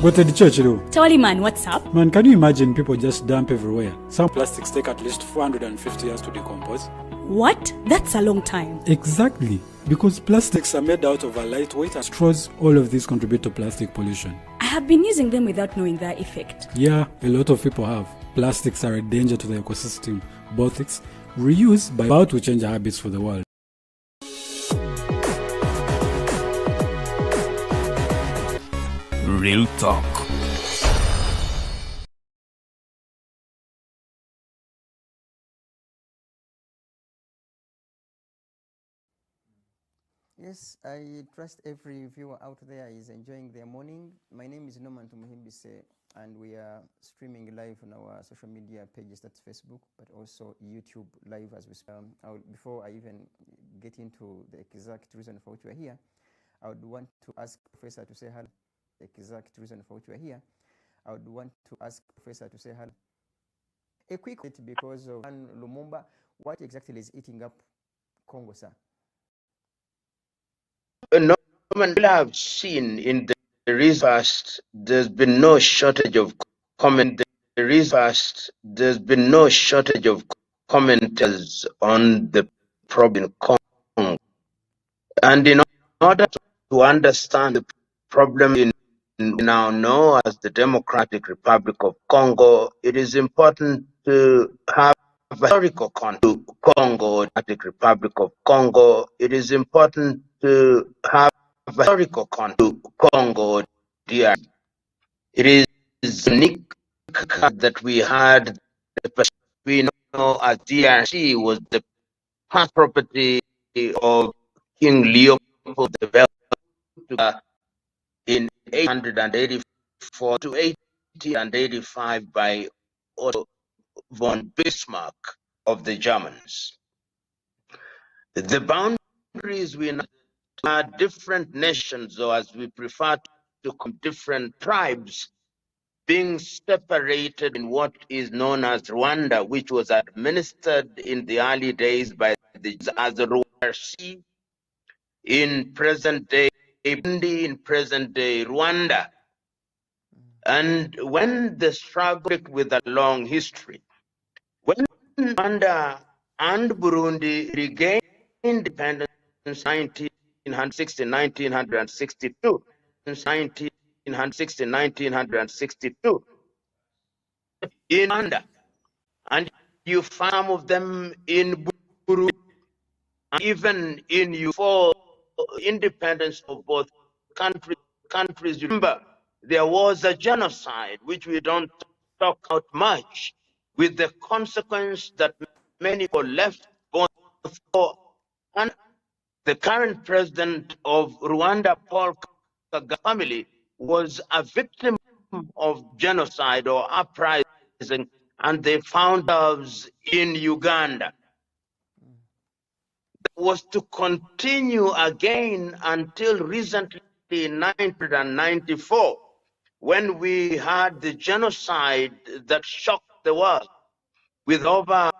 Go to the church, though. Tawali man, what's up? Man, can you imagine people just dump everywhere? Some plastics take at least 450 years to decompose. What? That's a long time. Exactly. Because plastics are made out of a lightweight and straws, all of these contribute to plastic pollution. I have been using them without knowing their effect. Yeah, a lot of people have. Plastics are a danger to the ecosystem. Both it's reuse by about to change our habits for the world. Real talk. Yes, I trust every viewer out there is enjoying their morning. My name is Tumuhimbise, and we are streaming live on our social media pages, that's Facebook, but also YouTube live as we speak. Before I even get into the exact reason for which we are here, I would want to ask Professor to say hello. Exact reason for which we are here, I would want to ask Professor to say hello. A quick bit because of Lumumba, what exactly is eating up Congo, sir? Norman, we have seen in the recent past, there's been no shortage of comment. The recent past, there's been no shortage of commenters on the problem in Congo. And in order to understand the problem in now know as the Democratic Republic of Congo, it is important to have a historical context to Congo, Democratic Republic of Congo. It is important to have a historical context to Congo, DR. It is unique that we had we know as DRC was the past property of King Leopold the in 884 to 1885 by Otto von Bismarck of the Germans. The boundaries we know are different nations, or as we prefer to call different tribes, being separated in what is known as Rwanda, which was administered in the early days by the as Rwanda in present day Burundi, in present day Rwanda. And when the struggle with a long history, when Rwanda and Burundi regained independence in 1960, 1962, since 1960, 1962, in Rwanda, and you find some of them in Burundi, and even in you for independence of both countries. Remember, there was a genocide which we don't talk about much, with the consequence that many people left both. And the current president of Rwanda, Paul Kagame family, was a victim of genocide or uprising, and they found themselves in Uganda. That was to continue again until recently in 1994, when we had the genocide that shocked the world with over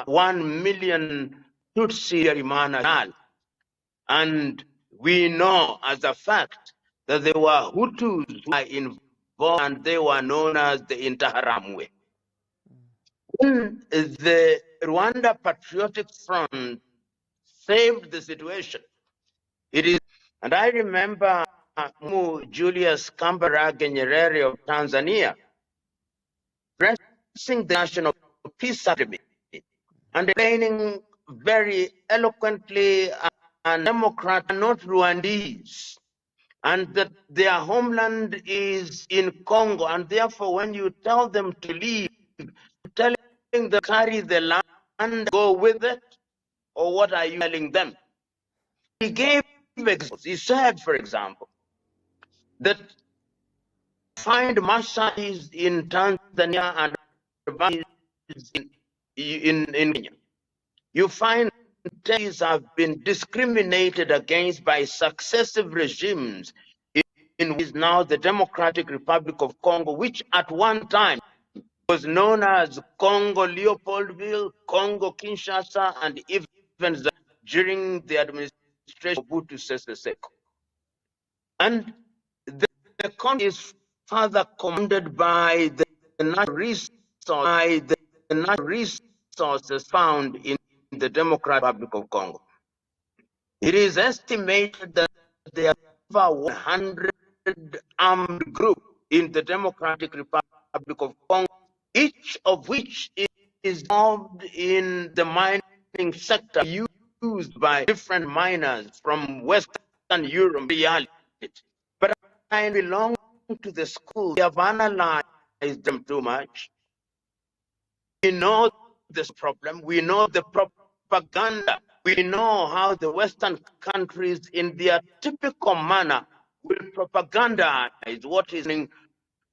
1 million Tutsi Rimana. And we know as a fact that there were Hutus who were involved, and they were known as the Interahamwe. When the Rwanda Patriotic Front saved the situation, it is, and I remember Julius Kambarage Nyerere of Tanzania pressing the National Peace Academy and explaining very eloquently and Democrats are not Rwandese, and that their homeland is in Congo, and therefore when you tell them to leave, telling them to carry the land, go with it, or what are you telling them? He gave examples. He said, for example, that find Maasais in Tanzania and in Kenya. You find Tutsis have been discriminated against by successive regimes in what is now the Democratic Republic of Congo, which at one time was known as Congo Leopoldville, Congo Kinshasa, and even during the administration of Mobutu Sese Seko. And the country is further commanded by the natural resources found in the Democratic Republic of Congo. It is estimated that there are over 100 armed groups in the Democratic Republic of Congo, each of which is involved in the mining sector used by different miners from Western Europe. But I belong to the school. We have analyzed them too much. We know this problem. We know the propaganda. We know how the Western countries, in their typical manner, will propagandize what is happening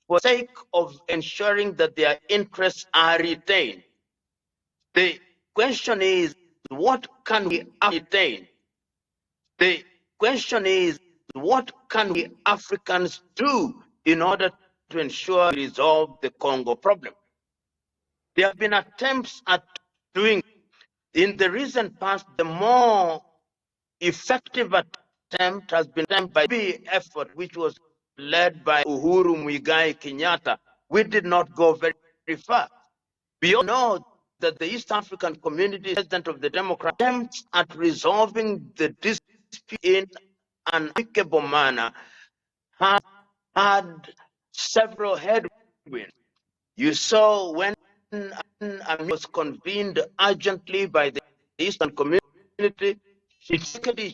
for the sake of ensuring that their interests are retained. The question is, what can we attain? The question is, what can we Africans do in order to ensure we resolve the Congo problem? There have been attempts at doing. In the recent past, the more effective attempt has been by the effort which was led by Uhuru Muigai Kenyatta. We did not go very far. We all know that the East African Community President of the Democrat attempts at resolving the dispute in an amicable manner has had several headwinds. You saw when it was convened urgently by the Eastern Community, she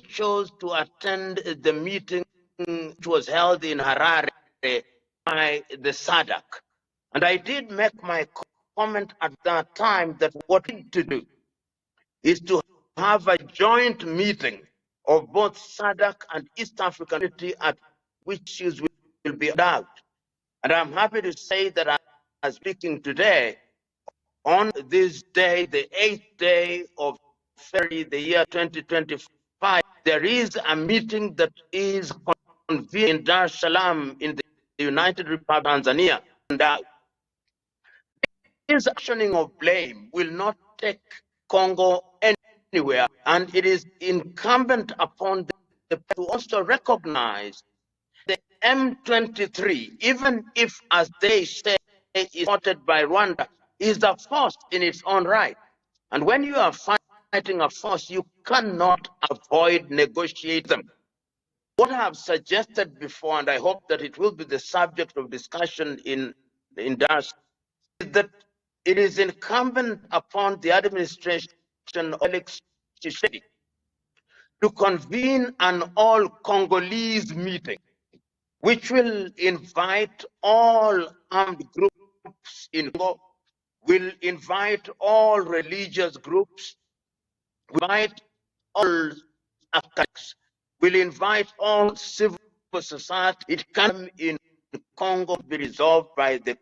chose to attend the meeting which was held in Harare by the SADC. And I did make my comment at that time that what we need to do is to have a joint meeting of both SADC and East African Community at which issues will be out. And I'm happy to say that I am speaking today on this day, the 8th day of February, the year 2025, there is a meeting that is convened in Dar es Salaam in the United Republic of Tanzania. And this actioning of blame will not take Congo anywhere. And it is incumbent upon the to also recognize the M23, even if, as they say, is supported by Rwanda, is a force in its own right. And when you are fighting a force, you cannot avoid negotiating them. What I have suggested before, and I hope that it will be the subject of discussion in Dar es Salaam, is that it is incumbent upon the administration of Felix Tshisekedi to convene an all Congolese meeting, which will invite all armed groups in Congo, will invite all religious groups, will invite all academics, will invite all civil society. It can in Congo be resolved by the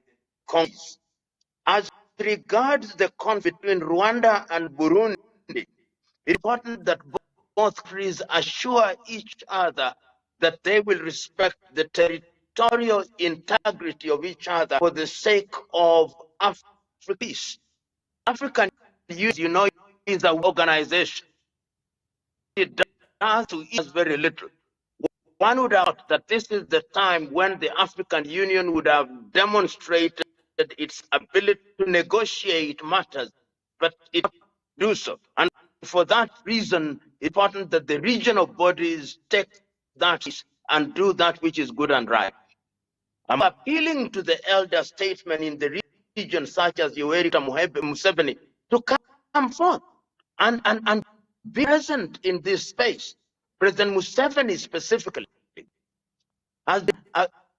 Congolese. As regards the conflict between Rwanda and Burundi, it's important that both countries assure each other that they will respect the territorial integrity of each other for the sake of African peace. African Union, you know, is an organization. It does to us very little. One would doubt that this is the time when the African Union would have demonstrated its ability to negotiate matters, but it did not do so. And for that reason, it's important that the regional bodies take that and do that which is good and right. I'm appealing to the elder statesmen in the region, such as Yoweri Museveni, to come forth and be present in this space. President Museveni specifically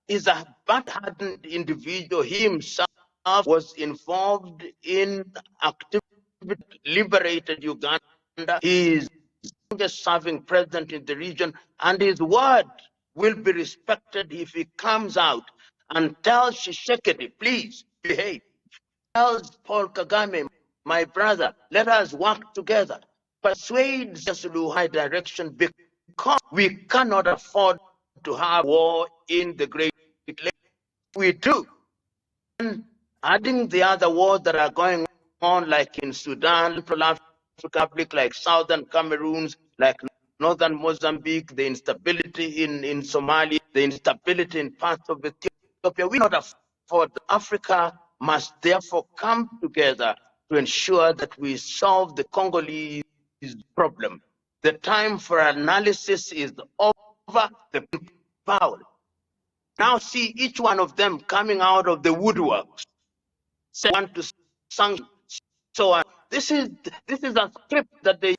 is a bad-hearted individual. He himself was involved in activity liberated Uganda. He is the longest serving president in the region, and his word will be respected if he comes out and tells Tshisekedi, please behave. Tells Paul Kagame, my brother, let us work together. Persuade the high direction, because we cannot afford to have war in the Great Lakes. We do. And adding the other wars that are going on, like in Sudan, Central African Republic, like Southern Cameroons, like Northern Mozambique, the instability in Somalia, the instability in parts of Ethiopia, Ethiopia. We cannot afford. Africa must therefore come together to ensure that we solve the Congolese problem. The time for analysis is over. The power. Now see each one of them coming out of the woodworks. Say want to sanction. So this is a script that they.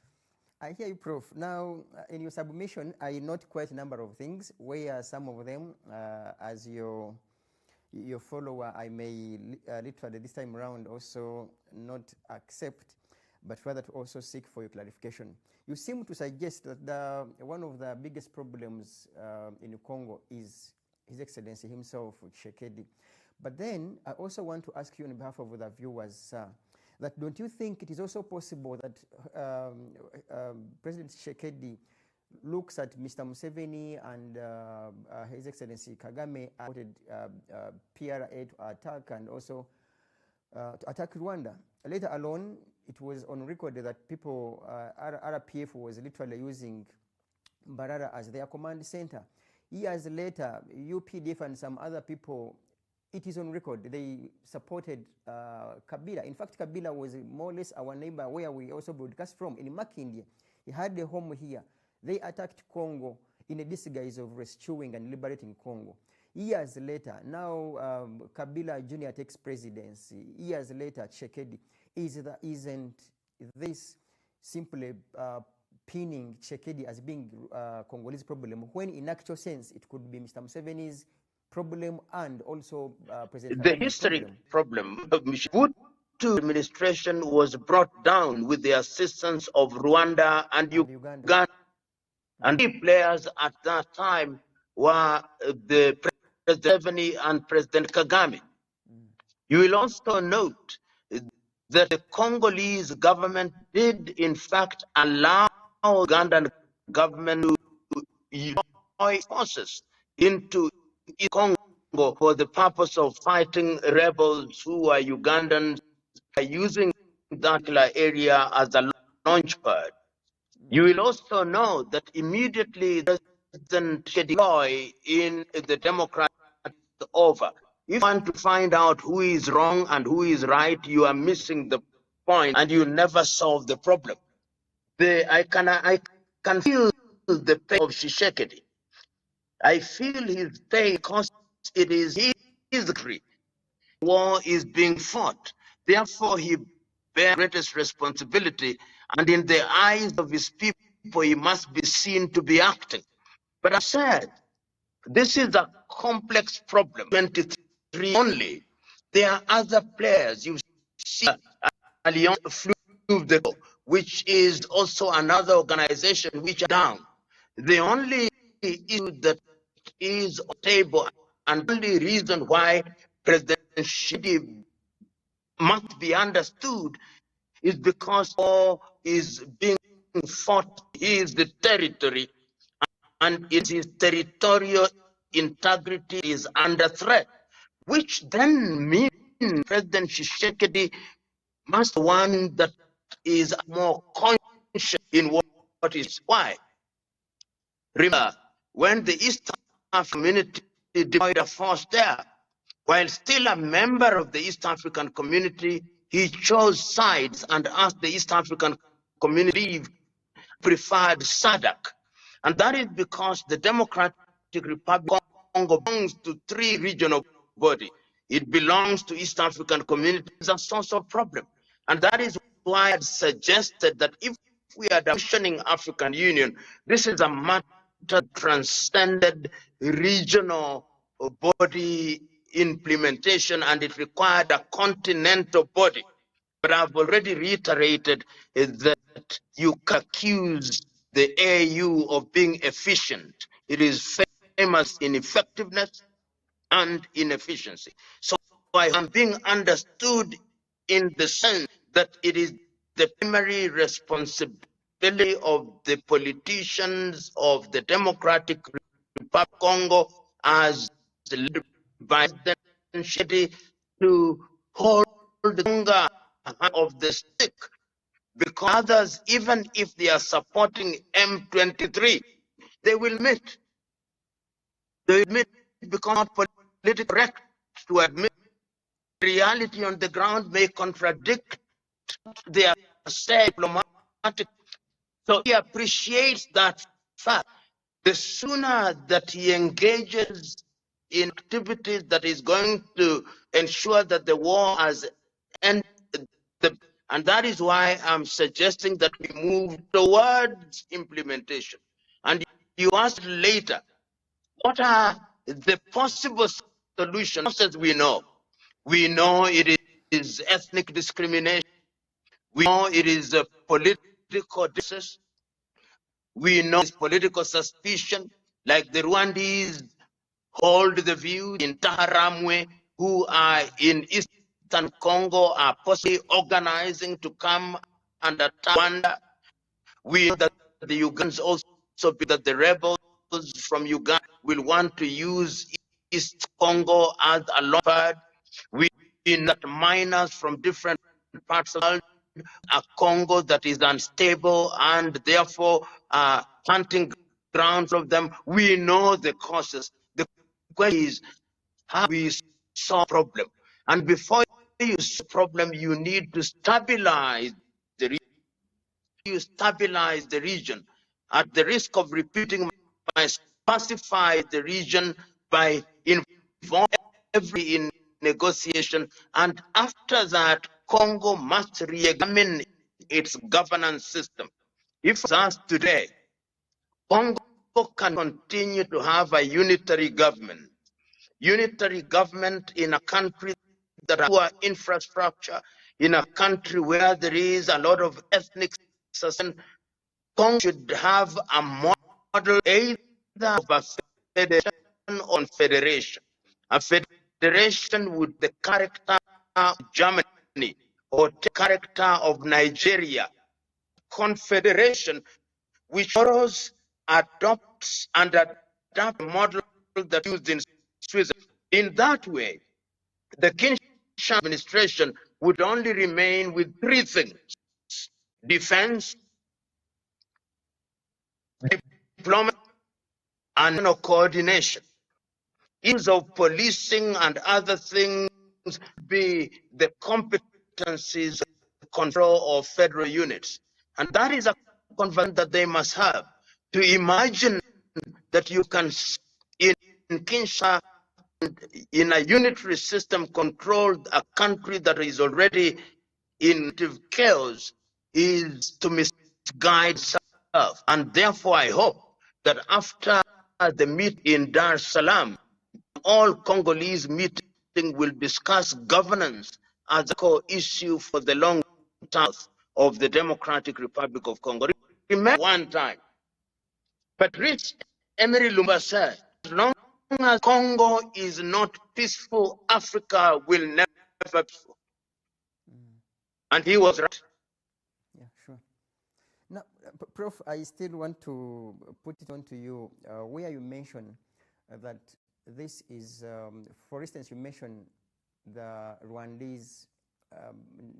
I hear you, Prof. Now, in your submission, I note quite a number of things, where some of them, as your follower, I may literally this time around also not accept, but rather to also seek for your clarification. You seem to suggest that one of the biggest problems in Congo is His Excellency himself, Tshisekedi. But then I also want to ask you on behalf of the viewers, that don't you think it is also possible that President Tshisekedi looks at Mr. Museveni and His Excellency Kagame supported PRA to attack and also to attack Rwanda? Later alone, it was on record that people, RPF was literally using Mbarara as their command center. Years later, UPDF and some other people, it is on record, they supported Kabila. In fact, Kabila was more or less our neighbor where we also broadcast from, in Makindye. He had a home here. They attacked Congo in a disguise of rescuing and liberating Congo. Years later, now Kabila Jr. takes presidency. Years later, Tshisekedi. Isn't this simply pinning Tshisekedi as being Congolese problem, when in actual sense it could be Mr. Museveni's problem and also President The Kagame's historic problem of Mobutu administration was brought down with the assistance of Rwanda and Uganda. And key players at that time were the President Museveni and President Kagame. You will also note that the Congolese government did in fact allow the Ugandan government to deploy forces into Congo for the purpose of fighting rebels who are Ugandans, using that area as a launch pad. You will also know that immediately President deploy in the Democrat is over. If you want to find out who is wrong and who is right, you are missing the point and you never solve the problem. I can feel the pain of Tshisekedi. I feel his pain because it is his country. War is being fought. Therefore, he bears greatest responsibility, and in the eyes of his people, he must be seen to be acting. But I said, this is a complex problem. 23 only. There are other players. You see, Alliance Fleuve de Congo, which is also another organization which are down. The only issue that is on the table and the only reason why President Tshisekedi must be understood is because war is being fought. He is the territory, and his territorial integrity is under threat, which then means President Tshisekedi must be one that is more conscious in what is why. Remember, when the East African community deployed a force there, while still a member of the East African community, he chose sides and asked the East African community preferred SADC. And that is because the Democratic Republic of Congo belongs to 3 regional bodies. It belongs to East African community. It's a source of problem. And that is why I suggested that if we are functioning African Union, this is a matter transcended regional body implementation, and it required a continental body. But I've already reiterated that you can accuse the AU of being efficient. It is famous in effectiveness and inefficiency. So I am being understood in the sense that it is the primary responsibility of the politicians of the Democratic Republic of Congo as led by President Tshisekedi to hold the finger of the stick, because others, even if they are supporting M23, they will admit because correct to admit reality on the ground may contradict their said diplomatic. So he appreciates that fact. The sooner that he engages in activities that is going to ensure that the war has ended, and that is why I'm suggesting that we move towards implementation. And you asked later, what are the possible solutions? As we know it is ethnic discrimination. We know it is a political distress. We know it's political suspicion, like the Rwandese hold the view in Taharamwe, who are in eastern Congo, are possibly organizing to come and attack Rwanda. We know that the Ugandans also believe that the rebels from Uganda will want to use East Congo as a launchpad. We know that miners from different parts of the world, a Congo that is unstable and therefore hunting grounds of them. We know the causes. The question is how we solve the problem. And before you solve the problem, you need to stabilize the region. You stabilize the region. At the risk of repeating, pacify the region by involving every in negotiation, and after that, Congo must re-examine its governance system. If it's asked today, Congo can continue to have a unitary government in a country that has poor infrastructure, in a country where there is a lot of ethnic succession. Congo should have a model either of a federation or federation. A federation with the character of Germany or the character of Nigeria. Confederation which borrows, adopts, and adapts a model that used in Switzerland. In that way, the Kinshasa administration would only remain with three things: defense, diplomacy, and coordination. Issues of policing and other things be the competencies of control of federal units. And that is a conversation that they must have. To imagine that you can, in Kinshasa, in a unitary system, control a country that is already in chaos is to misguide self. And therefore, I hope that after the meet in Dar es Salaam, all Congolese meeting will discuss governance as a core issue for the long term of the Democratic Republic of Congo. Remember one time, Patrice Emery Lumumba said, as long as Congo is not peaceful, Africa will never be peaceful. And he was right. Yeah, sure. Now, Prof, I still want to put it on to you, where you mentioned that this is, for instance, you mentioned the Rwandese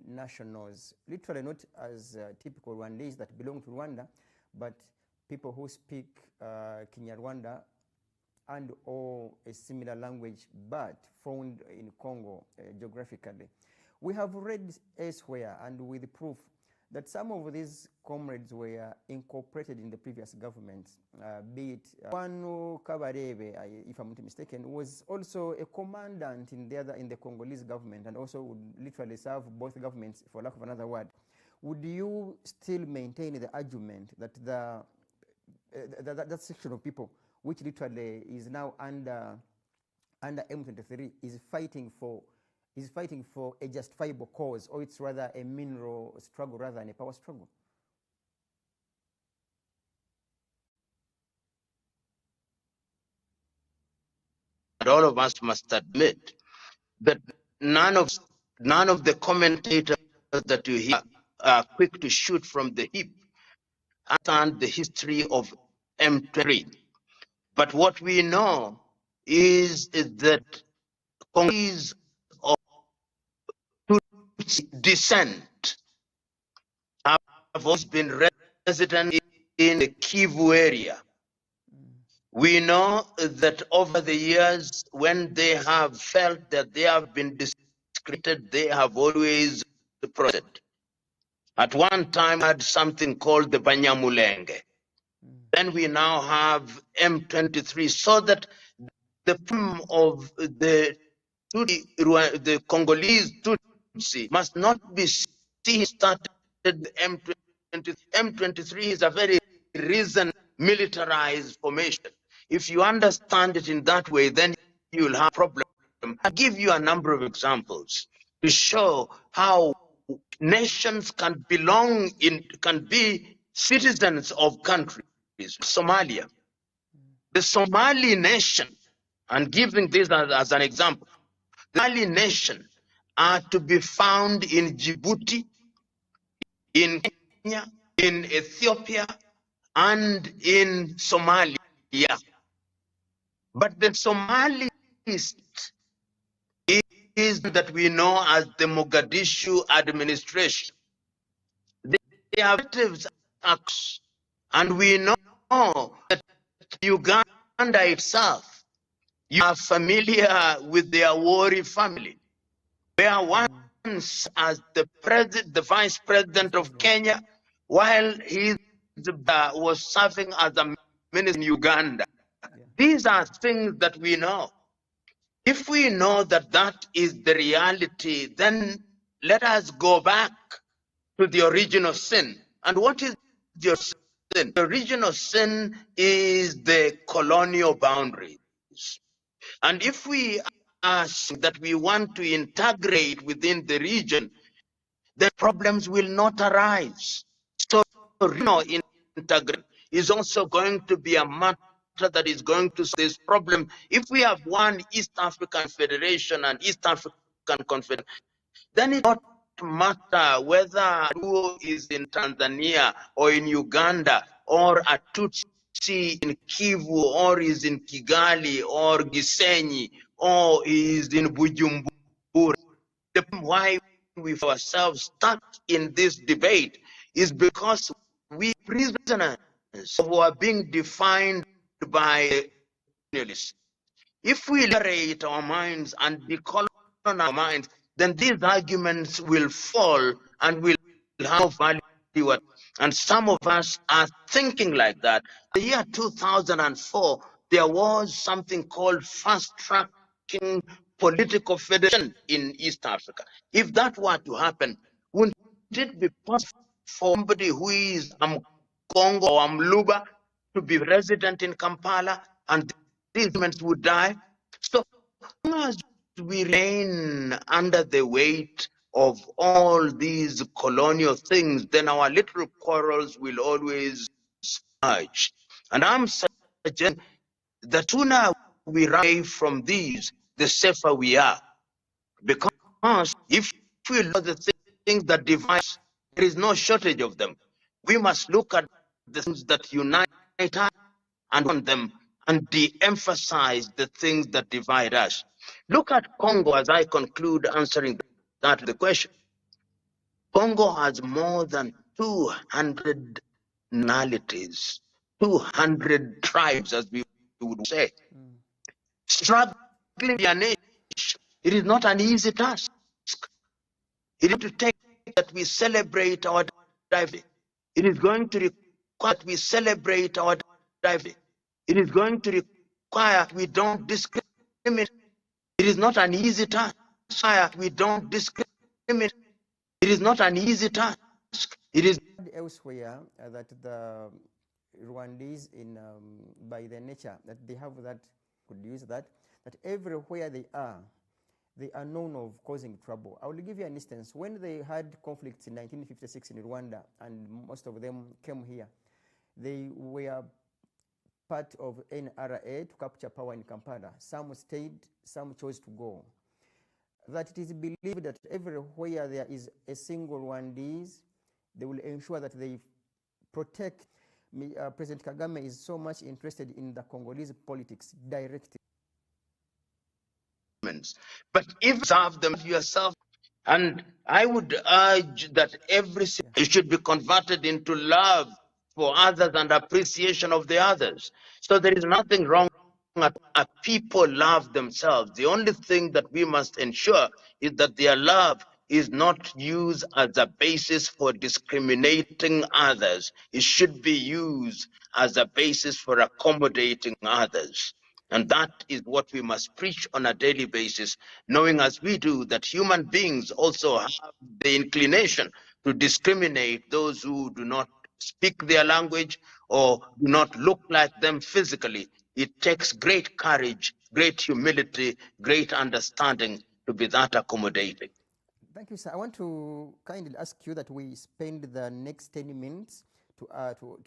nationals, literally not as typical Rwandese that belong to Rwanda, but people who speak Kinyarwanda and or a similar language but found in Congo geographically. We have read elsewhere and with proof that some of these comrades were incorporated in the previous government, be it Wanu Kabarebe, if I'm not mistaken, was also a commandant in the Congolese government and also would literally serve both governments, for lack of another word. Would you still maintain the argument that that section of people, which literally is now under M23, is fighting for a justifiable cause, or it's rather a mineral struggle rather than a power struggle? And all of us must admit that none of the commentators that you hear are quick to shoot from the hip understand the history of M23. But what we know is that Congolese of Tutsi descent have always been resident in the Kivu area, We know that over the years, when they have felt that they have been discredited, they have always protested. At one time, had something called the Banyamulenge. Then we now have M23, so that the problem of the Congolese Tutsi must not be seen started M23. M23 is a very recent militarized formation. If you understand it in that way, then you'll have a problem. I'll give you a number of examples to show how nations can be citizens of countries. Somalia, the Somali nation, and giving this as an example, the Somali nation are to be found in Djibouti, in Kenya, in Ethiopia, and in Somalia. But the Somalist is that we know as the Mogadishu administration. They have acts, and we know that Uganda itself, you are familiar with their Wari family, where once as the vice president of Kenya, while he was serving as a minister in Uganda. These are things that we know. If we know that that is the reality, then let us go back to the original sin. And what is the sin? The original sin is the colonial boundaries. And if we ask that we want to integrate within the region, the problems will not arise. So regional integration is also going to be a matter that is going to solve this problem. If we have one East African Federation and East African Confederation, then it does not matter whether Luo is in Tanzania or in Uganda, or a Tutsi in Kivu, or is in Kigali, or Gisenyi, or is in Bujumbura. The reason why we ourselves stuck in this debate is because we prisoners who are being defined by colonialists. If we liberate our minds and decolonize our minds, then these arguments will fall and will have value. And some of us are thinking like that. In the year 2004, there was something called fast-tracking political federation in East Africa. If that were to happen, wouldn't it be possible for somebody who is Congo or Mluba to be resident in Kampala, and these movements would die? So as we remain under the weight of all these colonial things, then our little quarrels will always merge. And I'm suggesting the sooner we run away from these, the safer we are. Because if we look at the things that divide us, there is no shortage of them. We must look at the things that unite us and on them, and de-emphasize the things that divide us. Look at Congo as I conclude answering that the question. Congo has more than 200 nationalities, 200 tribes, as we would say. Struggling to be a nation, it is not an easy task. It is to take that we celebrate our diversity. It is going to require that we celebrate our diversity. It is going to require that we don't discriminate. It is not an easy task. We don't discriminate. It is not an easy task. It is elsewhere that the Rwandese, by their nature, that they have that, could use that everywhere they are known of causing trouble. I will give you an instance. When they had conflicts in 1956 in Rwanda, and most of them came here, they were part of NRA to capture power in Kampala. Some stayed, some chose to go. That it is believed that everywhere there is a single Rwandese, they will ensure that they protect. President Kagame is so much interested in the Congolese politics directly. But if you observe them yourself, and I would urge that every city should be converted into love for others and appreciation of the others. So there is nothing wrong. People love themselves. The only thing that we must ensure is that their love is not used as a basis for discriminating others. It should be used as a basis for accommodating others. And that is what we must preach on a daily basis, knowing as we do that human beings also have the inclination to discriminate those who do not speak their language or do not look like them physically. It takes great courage, great humility, great understanding to be that accommodating. Thank you, sir. I want to kindly ask you that we spend the next 10 minutes for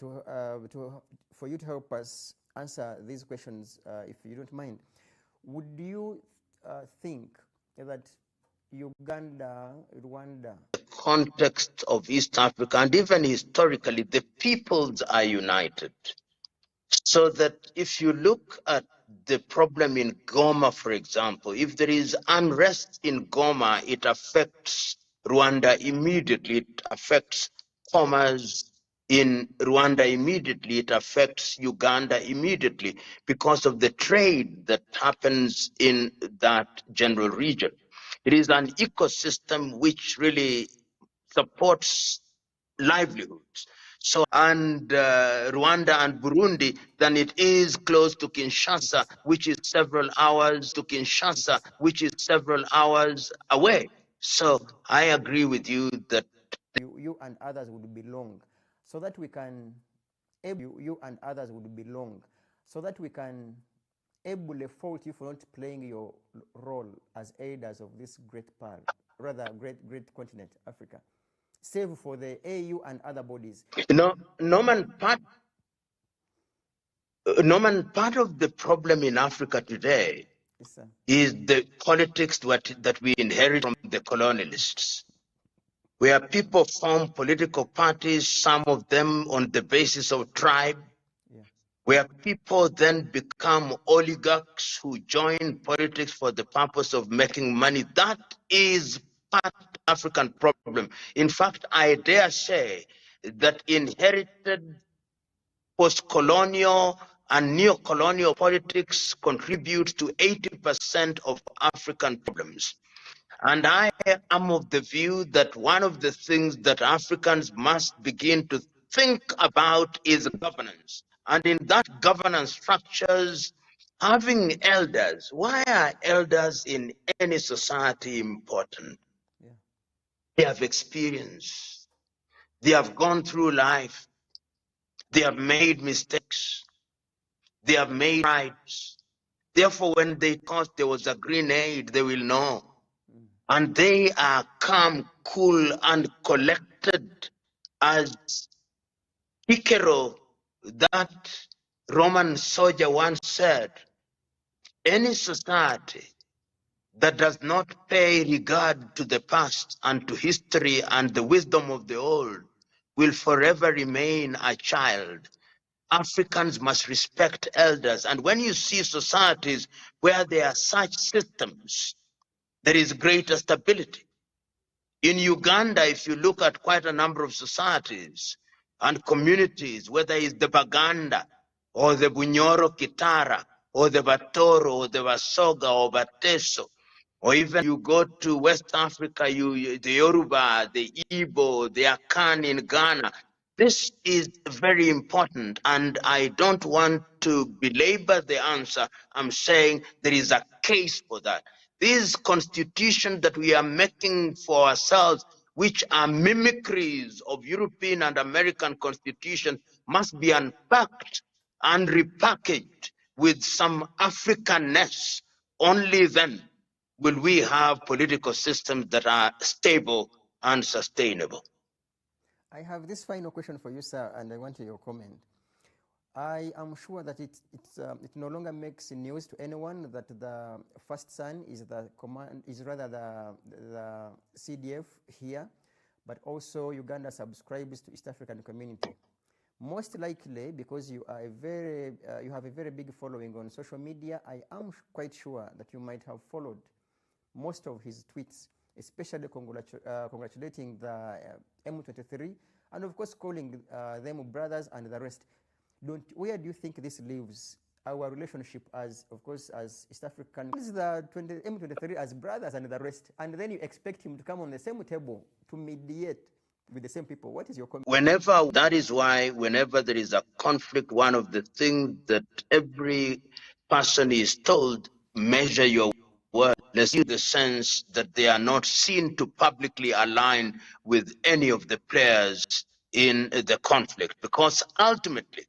you to help us answer these questions, if you don't mind. Would you think that Uganda, Rwanda, the context of East Africa, and even historically, the peoples are united. So that if you look at the problem in Goma, for example, if there is unrest in Goma, it affects Rwanda immediately. It affects commerce in Rwanda immediately. It affects Uganda immediately because of the trade that happens in that general region. It is an ecosystem which really supports livelihoods. So, and Rwanda and Burundi, then it is close to Kinshasa, which is several hours away. So I agree with you that you and others would belong, so that we can you and others would belong, so that we can ably fault you for not playing your role as aiders of this great part, rather great continent, Africa, save for the AU and other bodies. Norman, part of the problem in Africa today is the politics that we inherit from the colonialists, where people form political parties, some of them on the basis of tribe, where people then become oligarchs who join politics for the purpose of making money. That is part of the African problem. In fact, I dare say that inherited post-colonial and neo-colonial politics contribute to 80% of African problems. And I am of the view that one of the things that Africans must begin to think about is governance. And in that governance structures, having elders. Why are elders in any society important? They have experience. They have gone through life. They have made mistakes. They have made rights. Therefore, when they thought there was a grenade, they will know. And they are calm, cool, and collected as Cicero, that Roman soldier, once said, any society that does not pay regard to the past and to history and the wisdom of the old will forever remain a child. Africans must respect elders. And when you see societies where there are such systems, there is greater stability. In Uganda, if you look at quite a number of societies and communities, whether it's the Baganda or the Bunyoro Kitara or the Batoro or the Basoga or Bateso, or even you go to West Africa, the Yoruba, the Igbo, the Akan in Ghana. This is very important, and I don't want to belabor the answer. I'm saying there is a case for that. These constitutions that we are making for ourselves, which are mimicries of European and American constitutions, must be unpacked and repackaged with some Africanness. Only then will we have political systems that are stable and sustainable. I have this final question for you, sir, and I want your comment. I am sure that it no longer makes news to anyone that the first son is the CDF here, but also Uganda subscribes to East African Community. Most likely, because you are you have a very big following on social media, I am quite sure that you might have followed most of his tweets, especially congratulating the M23 and of course calling them brothers and the rest. Where do you think this leaves our relationship as, of course, as East African? Is the M23 as brothers and the rest, and then you expect him to come on the same table to mediate with the same people? What is your comment? That is why whenever there is a conflict, one of the things that every person is told, measure your words, in the sense that they are not seen to publicly align with any of the players in the conflict, because ultimately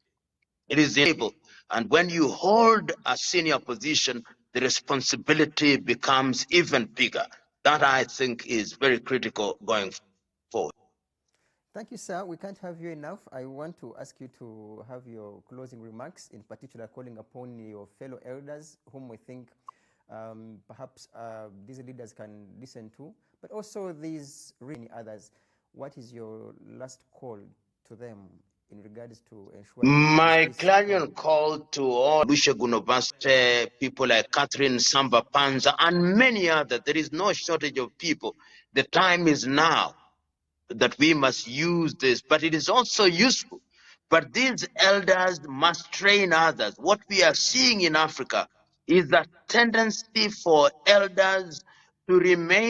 it is able. And when you hold a senior position, the responsibility becomes even bigger. That, I think, is very critical going forward. Thank you, sir. We can't have you enough. I want to ask you to have your closing remarks, in particular calling upon your fellow elders whom we think perhaps these leaders can listen to, but also these really others. What is your last call to them in regards to ensure? My clarion call to all Olusegun Obasanjo, people like Catherine Samba Panza, and many others. There is no shortage of people. The time is now that we must use this, but it is also useful. But these elders must train others. What we are seeing in Africa is a tendency for elders to remain